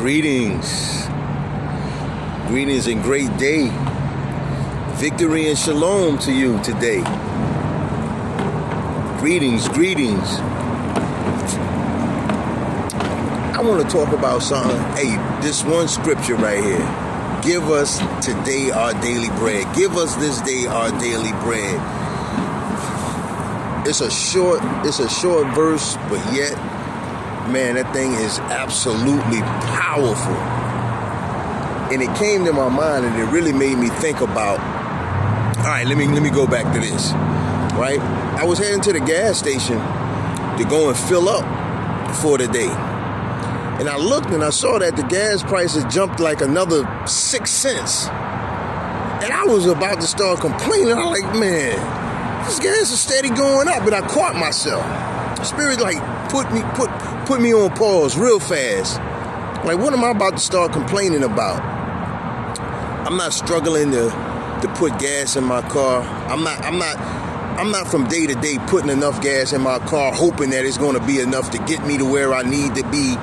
Greetings. Greetings and great day. Victory and shalom to you today. Greetings. I want to talk about something. Hey, this one scripture right here. Give us today our daily bread. Give us this day our daily bread. It's a short verse, but yet, man, that thing is absolutely powerful. And it came to my mind, and it really made me think about, all right, let me go back to this, right? I was heading to the gas station to go and fill up for the day. And I looked and I saw that the gas prices jumped like another 6 cents. And I was about to start complaining. I'm like, man, this gas is steady going up. And I caught myself. Spirit like put me on pause real fast. Like, what am I about to start complaining about? I'm not struggling to put gas in my car. I'm not from day to day putting enough gas in my car, hoping that it's going to be enough to get me to where I need to be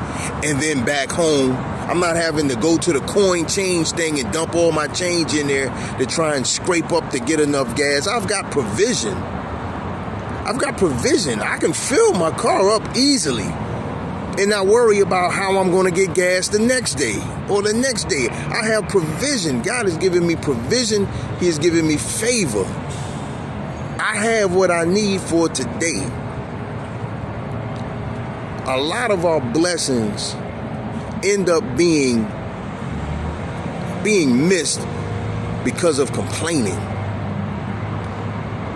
and then back home. I'm not having to go to the coin change thing and dump all my change in there to try and scrape up to get enough gas. I've got provision. I can fill my car up easily and not worry about how I'm going to get gas the next day or the next day. I have provision. God has given me provision. He has given me favor. I have what I need for today. A lot of our blessings end up being missed because of complaining.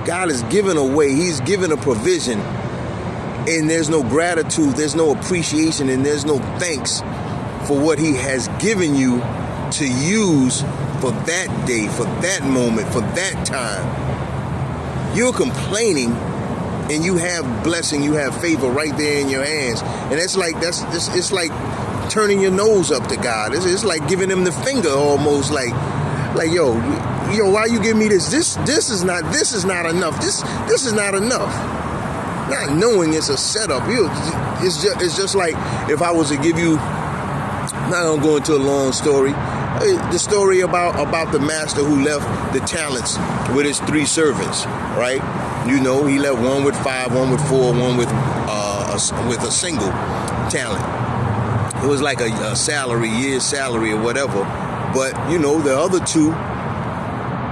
God has given a way. He's given a provision, and there's no gratitude, there's no appreciation, and there's no thanks for what he has given you to use for that day, for that moment, for that time. You're complaining, and you have blessing, you have favor right there in your hands, and it's like turning your nose up to God. It's like giving him the finger almost, like yo, why you give me this? This is not enough. This is not enough. Not knowing it's a setup. It's just like if I was to give you. I'm not gonna go into a long story. The story about the master who left the talents with his 3 servants, right? You know, he left one with 5, one with 4, one with a single talent. It was like a year's salary or whatever. But you know, the other 2,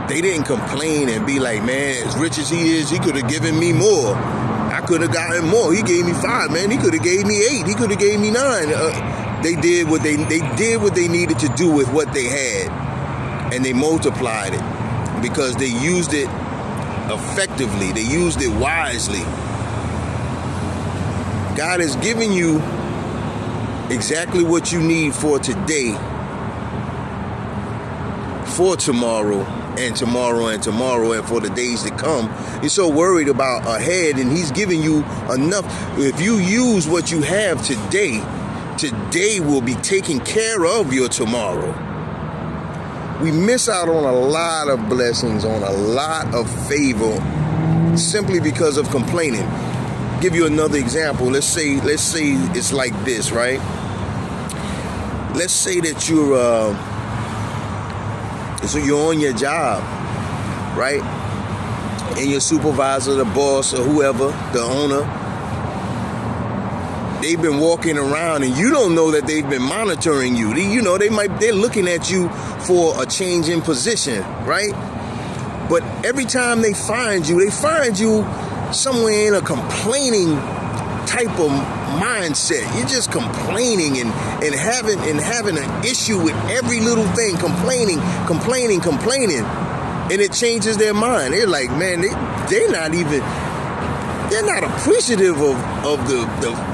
they didn't complain and be like, man, as rich as he is, he could have given me more. I could have gotten more. He gave me 5, man. He could have gave me 8. He could have gave me 9. They did what they needed to do with what they had, and they multiplied it because they used it effectively. They used it wisely. God has given you exactly what you need for today, for tomorrow, and tomorrow, and tomorrow, and for the days to come. You're so worried about ahead, and he's giving you enough. If you use what you have today will be taking care of your tomorrow. We miss out on a lot of blessings, on a lot of favor, simply because of complaining. Give you another example. Let's say it's like this, right? Let's say that you're on your job, right? And your supervisor, the boss, or whoever, the owner, they've been walking around and you don't know that they've been monitoring you. They're looking at you for a change in position, right? But every time they find you somewhere in a complaining type of mindset. You're just complaining and having an issue with every little thing, complaining. And it changes their mind. They're like, man, they're not appreciative of the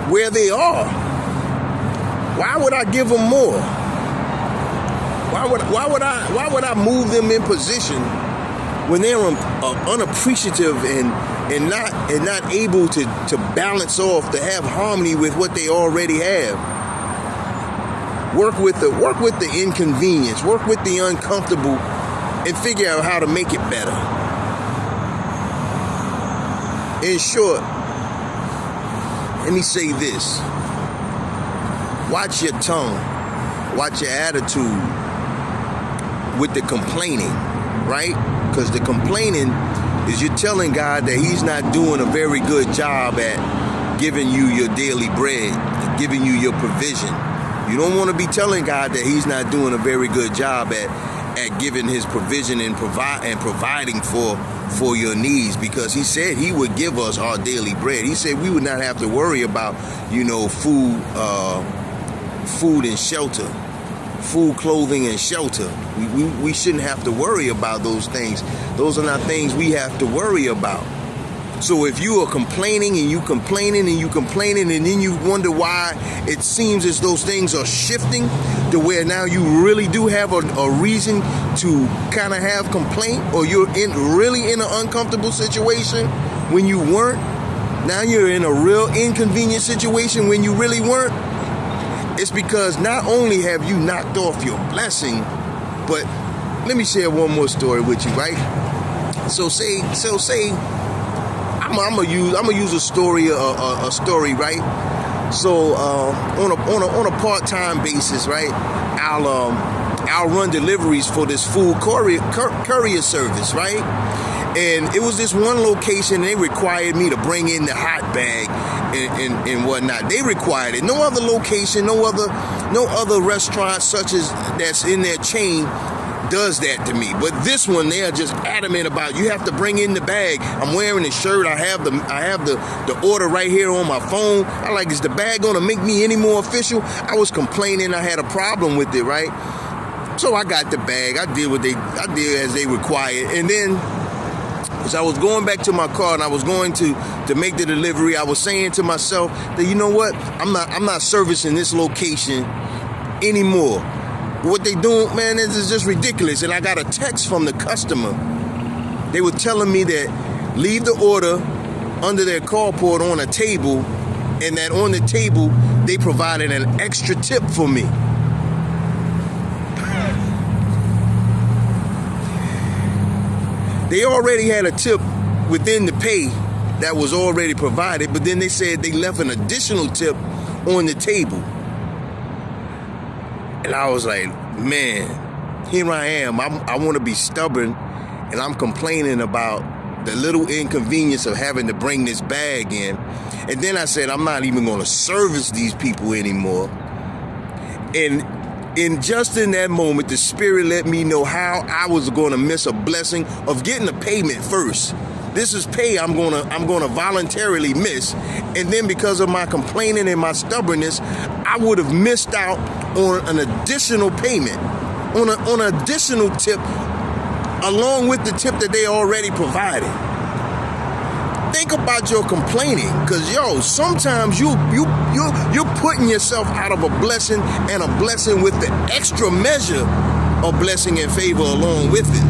where they are. Why would I give them more? Why would I move them in position when they're unappreciative and not able to balance off, to have harmony with what they already have? Work with the inconvenience, work with the uncomfortable, and figure out how to make it better. In short, let me say this. Watch your tongue. Watch your attitude with the complaining, right? Because the complaining is you're telling God that he's not doing a very good job at giving you your daily bread, giving you your provision. You don't want to be telling God that he's not doing a very good job at giving his provision and providing for your needs, because he said he would give us our daily bread. He said we would not have to worry about, food and shelter, food, clothing, and shelter. We shouldn't have to worry about those things. Those are not things we have to worry about. So if you are complaining and you complaining and you complaining, and then you wonder why it seems as those things are shifting to where now you really do have a reason to kind of have complaint, or you're really in an uncomfortable situation when you weren't. Now you're in a real inconvenient situation when you really weren't. It's because not only have you knocked off your blessing, but let me share one more story with you, right? So say I'm gonna use a story, right? So on a part-time basis, right? I'll run deliveries for this food courier service, right? And it was this one location, and they required me to bring in the hot bag and whatnot. They required it. No other location, no other restaurant such as that's in their chain does that to me. But this one, they are just adamant about you have to bring in the bag. I'm wearing the shirt. I have the order right here on my phone. I like, is the bag gonna make me any more official? I was complaining. I had a problem with it, right? So I got the bag. I did as they required, and then as I was going back to my car and I was going to make the delivery, I was saying to myself that, you know what, I'm not servicing this location anymore. What they doing, man, is just ridiculous. And I got a text from the customer. They were telling me that leave the order under their carport on a table, and that on the table they provided an extra tip for me. They already had a tip within the pay that was already provided, but then they said they left an additional tip on the table. And I was like, man, here I am. I want to be stubborn, and I'm complaining about the little inconvenience of having to bring this bag in. And then I said, I'm not even going to service these people anymore. And just in that moment, the Spirit let me know how I was going to miss a blessing of getting a payment first. This is pay I'm gonna voluntarily miss, and then because of my complaining and my stubbornness, I would have missed out on an additional payment, on an additional tip, along with the tip that they already provided. Think about your complaining, because sometimes you're putting yourself out of a blessing, and a blessing with the extra measure of blessing and favor along with it.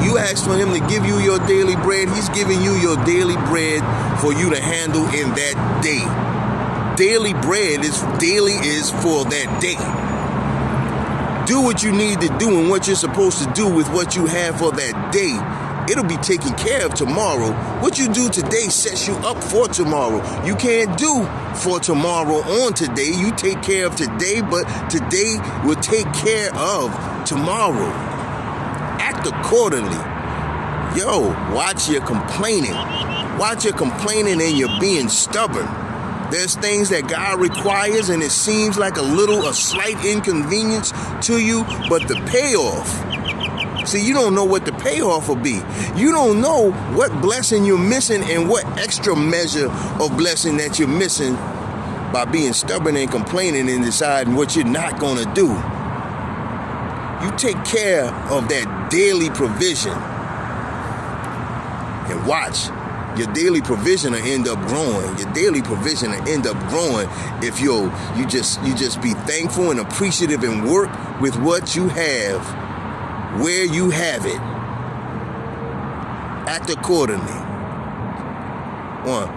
You ask for him to give you your daily bread. He's giving you your daily bread for you to handle in that day. Daily bread is for that day. Do what you need to do and what you're supposed to do with what you have for that day. It'll be taken care of tomorrow. What you do today sets you up for tomorrow. You can't do for tomorrow on today. You take care of today, but today will take care of tomorrow. Act accordingly. Watch your complaining. Watch your complaining and you're being stubborn. There's things that God requires, and it seems like a slight inconvenience to you, but the payoff. See, you don't know what the payoff will be. You don't know what blessing you're missing and what extra measure of blessing that you're missing by being stubborn and complaining and deciding what you're not going to do. You take care of that daily provision, and watch, your daily provision will end up growing. Your daily provision will end up growing if you just be thankful and appreciative and work with what you have, where you have it. Act accordingly. 1.